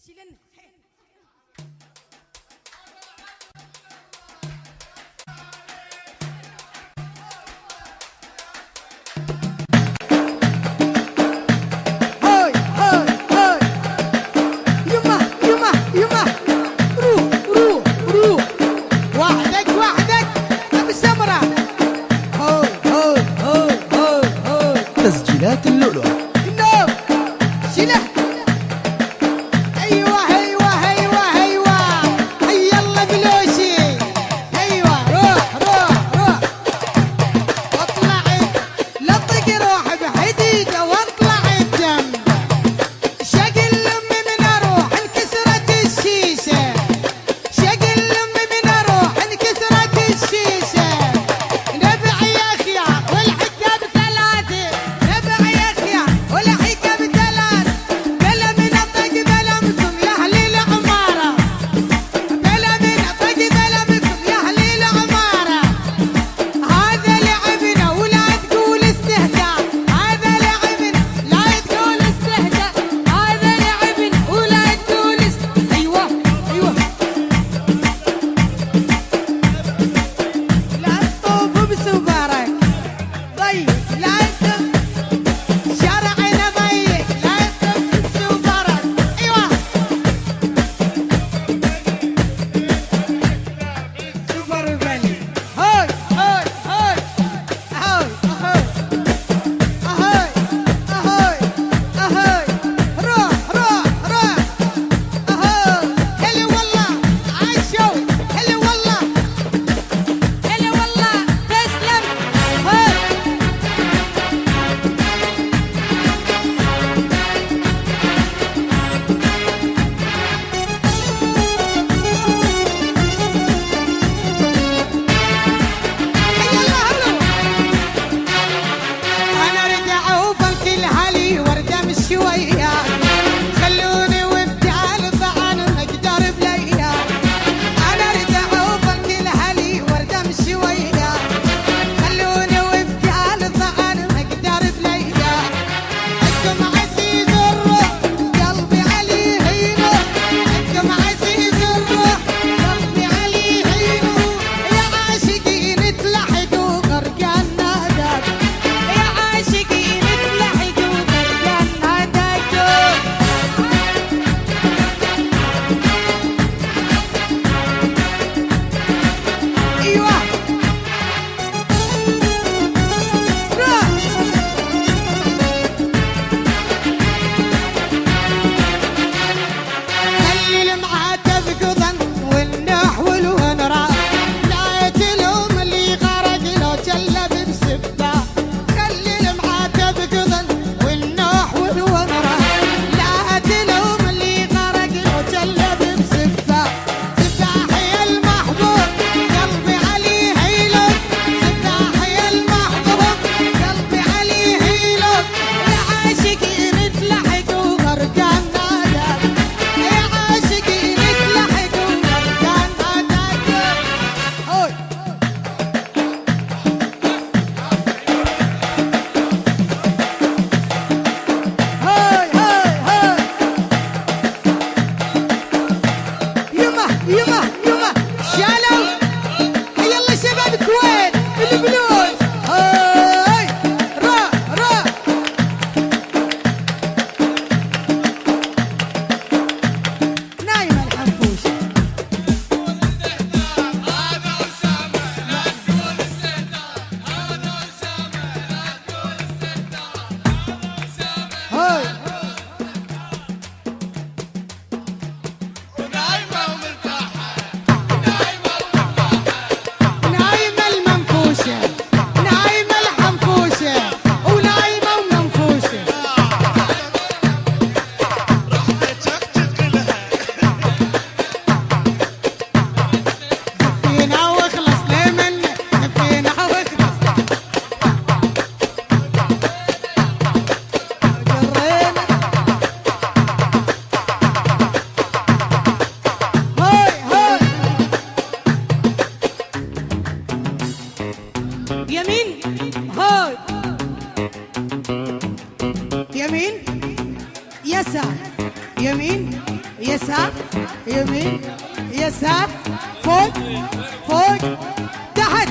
شيلن تسجيلات اللؤلؤ. شيله ايوه ايوه ايوه ايوه هيا الله بلوشي ايوه روح روح روح واطلعي لطق روح بحديده واطلع الدم شقل امي من اروح انكسرت الشيشه شقل امي من اروح انكسرت الشيشه نبع يا خيار والحكه بثلاثه نبع يا خيار والحكه بثلاث بلا من الطق بلا منكم يا اهل العماره بلا من الطق بلا منكم يا اهل العماره هذا لعبنا ولا تقول استهتار هذا لعبنا لا تقول استهتار هذا لعبنا ولا تقول ايوه ايوه لا تطوف بسوبرك ضيق لا تطوف شرعنا ضيق لا تطوف بسوبرك ايوه سوبر بني هاي هاي هاي هاي هاي هاي هاي روح روح روح هاي هلا والله عاشوا هلا والله هلا والله تسلم هاي أنا رجع وفلك الهلي وردة مش شوية خلوني وبتعال طعن أقدر بليا أنا رجع وفلك الهلي وردة مش شوية خلوني وبتعال طعن أقدر بليا أنتم عزيز الروح قلبي عليه ينور أنتم عزيز الروح قلبي عليه ينور يا عاشقين تلحقوا غرقان ناداك يا عاشقين تلحقوا غرقان ناداك ايوه روح خلي المعاتب قضن والنح والونرا لا يتلوم اللي غرق لو جلب بسبته خلي المعاتب قضن والنح والونرا لا تلوم اللي غرق لو جلب بسبته سباحي المحبوب قلبي عليه يلوم سباحي المحبوب قلبي عليه يلوم يا عاشقين تلحقوا غرقان ناداك يا عاشقين تلحقوا غرقان ناداك هوي هاي هاي هاي يما يما يما شالوا يلا شباب الكويت البلوز هاي روح روح نايمة الحنفوشة هاي نايمة المنفوشة نايمة الحنفوشة ونايمة ومنفوشة فينا واخلص ليه منك فينا واخلص جرينا هاي هاي يمين هاي يمين يسار يمين يسار يمين يسار فوق فوق تحت